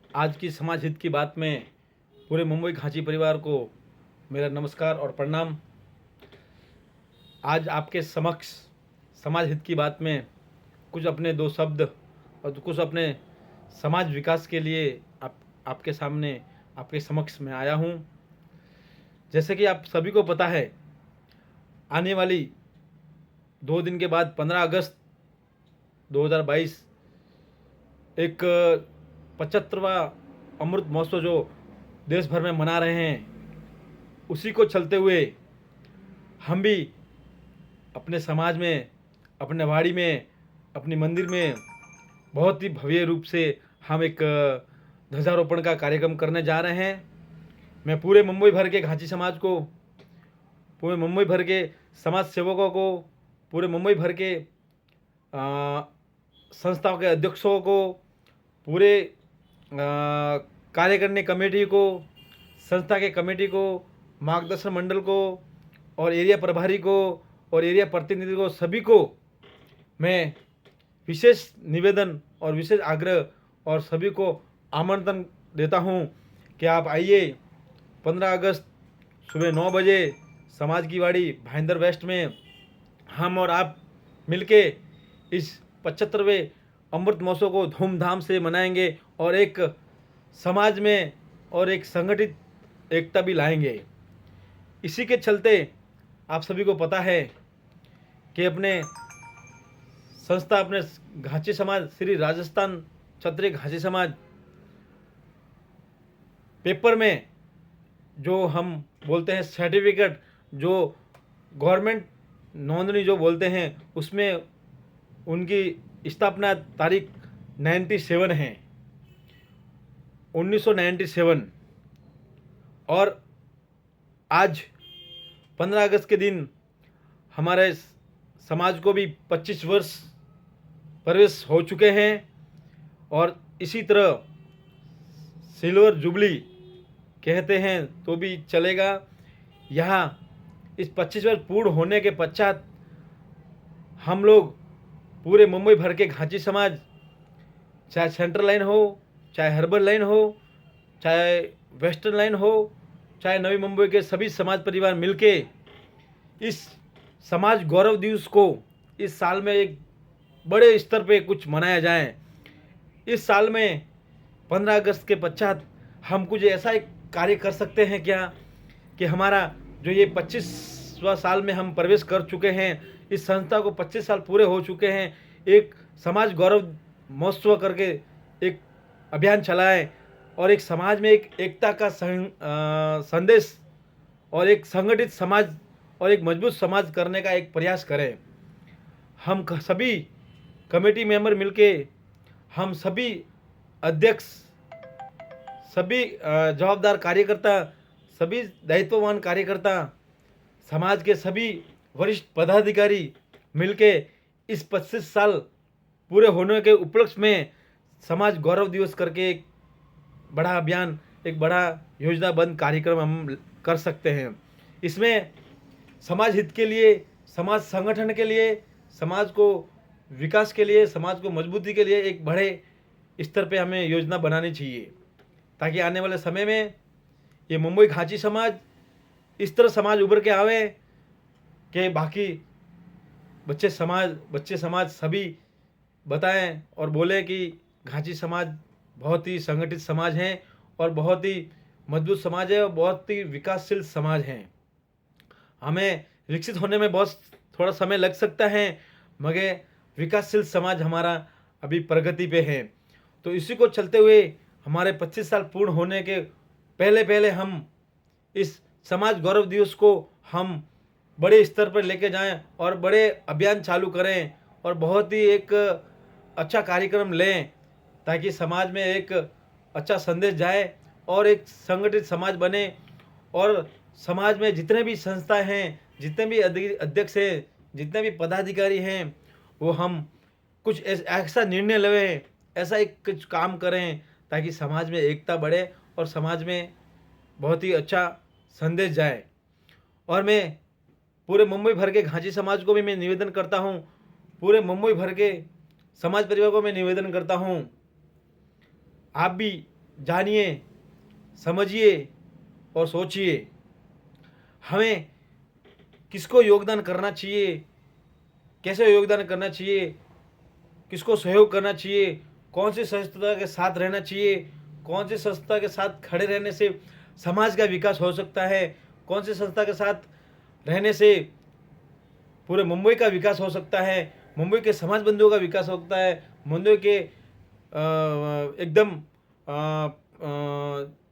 आज की समाज हित की बात में पूरे मुंबई घांची परिवार को मेरा नमस्कार और प्रणाम। आज आपके समक्ष समाज हित की बात में कुछ अपने दो शब्द और कुछ अपने समाज विकास के लिए आपके सामने आपके समक्ष में आया हूँ। जैसे कि आप सभी को पता है, आने वाली 2 दिन के बाद 15 अगस्त 2022 एक 75वां अमृत महोत्सव जो देश भर में मना रहे हैं, उसी को चलते हुए हम भी अपने समाज में, अपने वाड़ी में, अपने मंदिर में बहुत ही भव्य रूप से हम एक ध्वजारोपण का कार्यक्रम करने जा रहे हैं। मैं पूरे मुंबई भर के घांची समाज को, पूरे मुंबई भर के समाज सेवकों को, पूरे मुंबई भर के संस्थाओं के अध्यक्षों को, पूरे कार्यकारिणी कमेटी को, संस्था के कमेटी को, मार्गदर्शन मंडल को और एरिया प्रभारी को और एरिया प्रतिनिधि को, सभी को मैं विशेष निवेदन और विशेष आग्रह और सभी को आमंत्रण देता हूं कि आप आइए। 15 अगस्त सुबह 9 बजे समाज की वाड़ी भाईंदर वेस्ट में हम और आप मिलके इस 75वें अमृत महोत्सव को धूमधाम से मनाएंगे और एक समाज में और एक संगठित एकता भी लाएंगे। इसी के चलते आप सभी को पता है कि अपने संस्था, अपने घांची समाज, श्री राजस्थान क्षत्रिय घांची समाज, पेपर में जो हम बोलते हैं सर्टिफिकेट, जो गवर्नमेंट नोंदनी जो बोलते हैं, उसमें उनकी स्थापना तारीख 97 है, 1997। और आज 15 अगस्त के दिन हमारे समाज को भी 25 वर्ष प्रवेश हो चुके हैं। और इसी तरह सिल्वर जुबली कहते हैं तो भी चलेगा। यहाँ इस 25 वर्ष पूर्ण होने के पश्चात हम लोग पूरे मुंबई भर के घांची समाज, चाहे सेंट्रल लाइन हो, चाहे हर्बल लाइन हो, चाहे वेस्टर्न लाइन हो, चाहे नवी मुंबई के सभी समाज परिवार मिलके इस समाज गौरव दिवस को इस साल में एक बड़े स्तर पे कुछ मनाया जाए। इस साल में 15 अगस्त के पश्चात हम कुछ ऐसा एक कार्य कर सकते हैं क्या कि हमारा जो ये 25वां साल में हम प्रवेश कर चुके हैं, इस संस्था को 25 साल पूरे हो चुके हैं, एक समाज गौरव महोत्सव करके एक अभियान चलाएं और एक समाज में एक एकता का संदेश और एक संगठित समाज और एक मजबूत समाज करने का एक प्रयास करें। हम सभी कमेटी मेंबर मिलके, हम सभी अध्यक्ष, सभी जवाबदार कार्यकर्ता, सभी दायित्ववान कार्यकर्ता, समाज के सभी वरिष्ठ पदाधिकारी मिलके इस 25 साल पूरे होने के उपलक्ष्य में समाज गौरव दिवस करके एक बड़ा अभियान, एक बड़ा योजनाबद्ध कार्यक्रम हम कर सकते हैं। इसमें समाज हित के लिए, समाज संगठन के लिए, समाज को विकास के लिए, समाज को मजबूती के लिए एक बड़े स्तर पे हमें योजना बनानी चाहिए, ताकि आने वाले समय में ये मुंबई घांची समाज इस तरह समाज उभर के आवे कि बाकी बच्चे समाज सभी बताएं और बोले कि घांची समाज बहुत ही संगठित समाज है और बहुत ही मजबूत समाज है और बहुत ही विकासशील समाज है। हमें विकसित होने में बहुत थोड़ा समय लग सकता है, मगर विकासशील समाज हमारा अभी प्रगति पे है। तो इसी को चलते हुए हमारे 25 साल पूर्ण होने के पहले पहले हम इस समाज गौरव दिवस को हम बड़े स्तर पर लेके जाएं और बड़े अभियान चालू करें और बहुत ही एक अच्छा कार्यक्रम लें, ताकि समाज में एक अच्छा संदेश जाए और एक संगठित समाज बने और समाज में जितने भी संस्थाएं हैं, जितने भी अध्यक्ष हैं, जितने भी पदाधिकारी हैं, वो हम कुछ ऐसा निर्णय लें, ऐसा एक कुछ काम करें ताकि समाज में एकता बढ़े और समाज में बहुत ही अच्छा संदेश जाए। और मैं पूरे मुंबई भर के घांची समाज को भी मैं निवेदन करता हूँ, पूरे मुंबई भर के समाज परिवार को मैं निवेदन करता हूँ, आप भी जानिए, समझिए और सोचिए। हमें किसको योगदान करना चाहिए, कैसे योगदान करना चाहिए, किसको सहयोग करना चाहिए, कौन सी संस्था के साथ रहना चाहिए, कौन सी संस्था के साथ खड़े रहने से समाज का विकास हो सकता है, कौन सी संस्था के साथ रहने से पूरे मुंबई का विकास हो सकता है, मुंबई के समाज बंधुओं का विकास हो सकता है, मुंबई के एकदम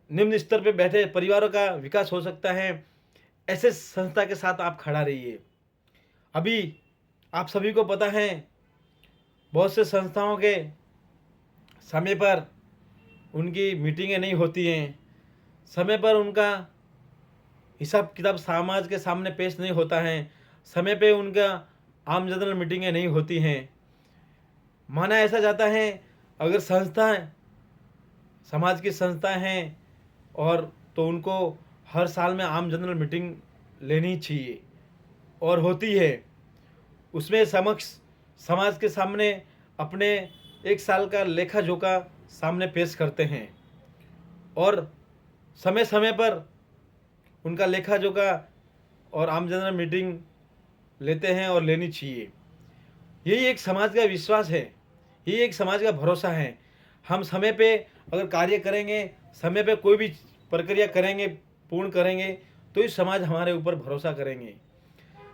निम्न स्तर पे बैठे परिवारों का विकास हो सकता है। ऐसे संस्था के साथ आप खड़ा रहिए। अभी आप सभी को पता है, बहुत से संस्थाओं के समय पर उनकी मीटिंगें नहीं होती हैं, समय पर उनका हिसाब किताब समाज के सामने पेश नहीं होता है, समय पे उनका आम जनरल मीटिंगें नहीं होती हैं। माना ऐसा जाता है, अगर संस्थाएं समाज की संस्थाएं हैं और तो उनको हर साल में आम जनरल मीटिंग लेनी चाहिए और होती है। उसमें समाज के सामने अपने एक साल का लेखा जोखा सामने पेश करते हैं और समय समय पर उनका लेखा जोखा और आम जनरल मीटिंग लेते हैं और लेनी चाहिए। यही एक समाज का विश्वास है, यही एक समाज का भरोसा है। हम समय पे अगर कार्य करेंगे, समय पे कोई भी प्रक्रिया करेंगे, पूर्ण करेंगे, तो इस समाज हमारे ऊपर भरोसा करेंगे।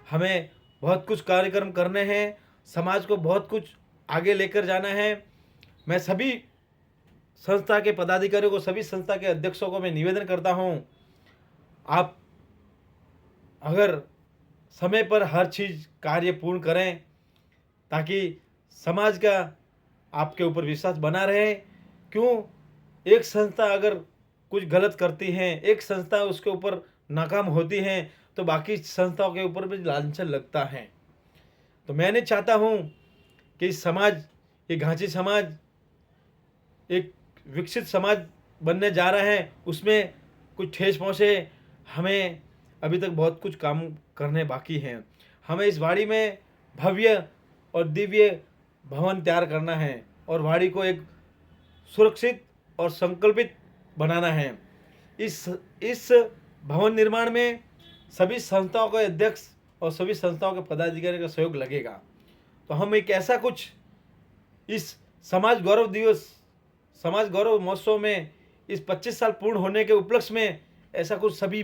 हमें बहुत कुछ कार्यक्रम करने हैं, समाज को बहुत कुछ आगे लेकर जाना है। मैं सभी संस्था के पदाधिकारियों को, सभी संस्था के अध्यक्षों को मैं निवेदन करता हूँ, आप अगर समय पर हर चीज़ कार्य पूर्ण करें ताकि समाज का आपके ऊपर विश्वास बना रहे। क्यों, एक संस्था अगर कुछ गलत करती है, एक संस्था उसके ऊपर नाकाम होती है, तो बाकी संस्थाओं के ऊपर भी लांछन लगता है। तो मैं नहीं चाहता हूँ कि समाज, ये घांची समाज एक विकसित समाज बनने जा रहा है, उसमें कुछ ठेस पहुँचे। हमें अभी तक बहुत कुछ काम करने बाकी हैं। हमें इस वाड़ी में भव्य और दिव्य भवन तैयार करना है और वाड़ी को एक सुरक्षित और संकल्पित बनाना है। इस भवन निर्माण में सभी संस्थाओं के अध्यक्ष और सभी संस्थाओं के पदाधिकारी का सहयोग लगेगा। तो हम एक ऐसा कुछ इस समाज गौरव दिवस, समाज गौरव महोत्सव में इस 25 साल पूर्ण होने के उपलक्ष्य में ऐसा कुछ सभी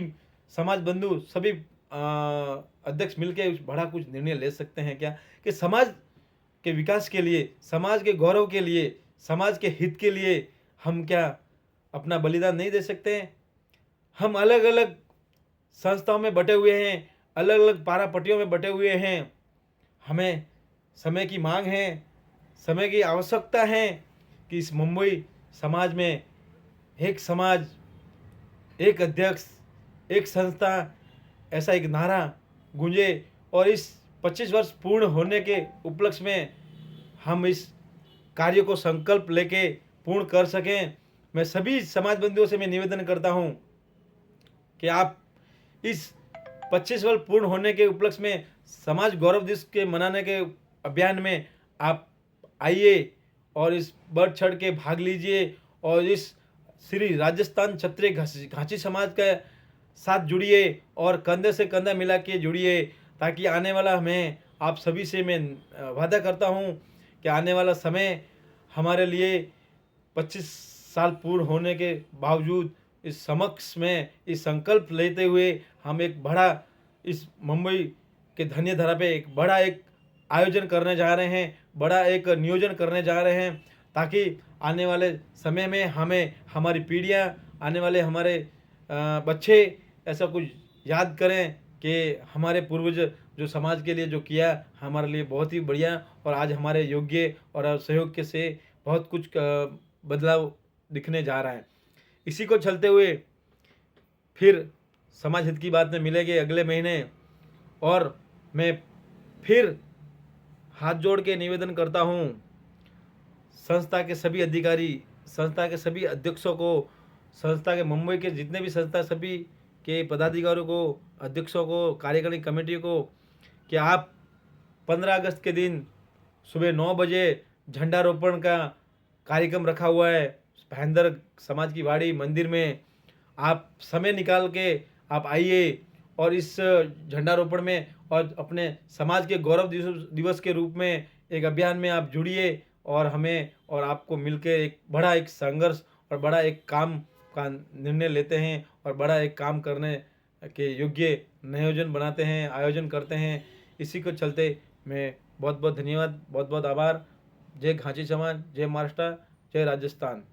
समाज बंधु, सभी अध्यक्ष मिलकर बड़ा कुछ निर्णय ले सकते हैं क्या, कि समाज के विकास के लिए, समाज के गौरव के लिए, समाज के हित के लिए हम क्या अपना बलिदान नहीं दे सकते हैं। हम अलग अलग संस्थाओं में बटे हुए हैं, अलग अलग पारापट्टियों में बटे हुए हैं। हमें समय की मांग है, समय की आवश्यकता है कि इस मुंबई समाज में एक समाज, एक अध्यक्ष, एक संस्था, ऐसा एक नारा गूंजे और इस 25 वर्ष पूर्ण होने के उपलक्ष्य में हम इस कार्य को संकल्प लेके पूर्ण कर सकें। मैं सभी समाज बंधुओं से मैं निवेदन करता हूं कि आप इस 25 वर्ष पूर्ण होने के उपलक्ष्य में समाज गौरव दिवस के मनाने के अभियान में आप आइए और इस बढ़ चढ़ के भाग लीजिए और इस श्री राजस्थान क्षत्रिय घांची समाज के साथ जुड़िए और कंधे से कंधा मिला के जुड़िए, ताकि आने वाला हमें आप सभी से मैं वादा करता हूँ कि आने वाला समय हमारे लिए 25 साल पूर्ण होने के बावजूद इस समक्ष में इस संकल्प लेते हुए हम एक बड़ा इस मुंबई के धन्य धरा पे एक बड़ा एक आयोजन करने जा रहे हैं, बड़ा एक नियोजन करने जा रहे हैं, ताकि आने वाले समय में हमें, हमारी पीढ़ियाँ, आने वाले हमारे बच्चे ऐसा कुछ याद करें कि हमारे पूर्वज जो समाज के लिए जो किया हमारे लिए बहुत ही बढ़िया, और आज हमारे योग्य और सहयोग के से बहुत कुछ बदलाव दिखने जा रहा है। इसी को चलते हुए फिर समाज हित की बात में मिलेंगे अगले महीने, और मैं फिर हाथ जोड़ के निवेदन करता हूँ संस्था के सभी अधिकारी, संस्था के सभी अध्यक्षों को, संस्था के मुंबई के जितने भी संस्था सभी के पदाधिकारियों को, अध्यक्षों को, कार्यकारिणी कमेटी को, कि आप 15 अगस्त के दिन सुबह 9 बजे झंडारोपण का कार्यक्रम रखा हुआ है। भाईंदर समाज की वाड़ी मंदिर में आप समय निकाल के आप आइए और इस झंडारोपण में और अपने समाज के गौरव दिवस के रूप में एक अभियान में आप जुड़िए और हमें और आपको मिलकर एक बड़ा एक संघर्ष और बड़ा एक काम का निर्णय लेते हैं और बड़ा एक काम करने के योग्य नियोजन बनाते हैं, आयोजन करते हैं। इसी को चलते मैं बहुत बहुत धन्यवाद, बहुत बहुत आभार। जय घांची समाज, जय महाराष्ट्र, जय राजस्थान।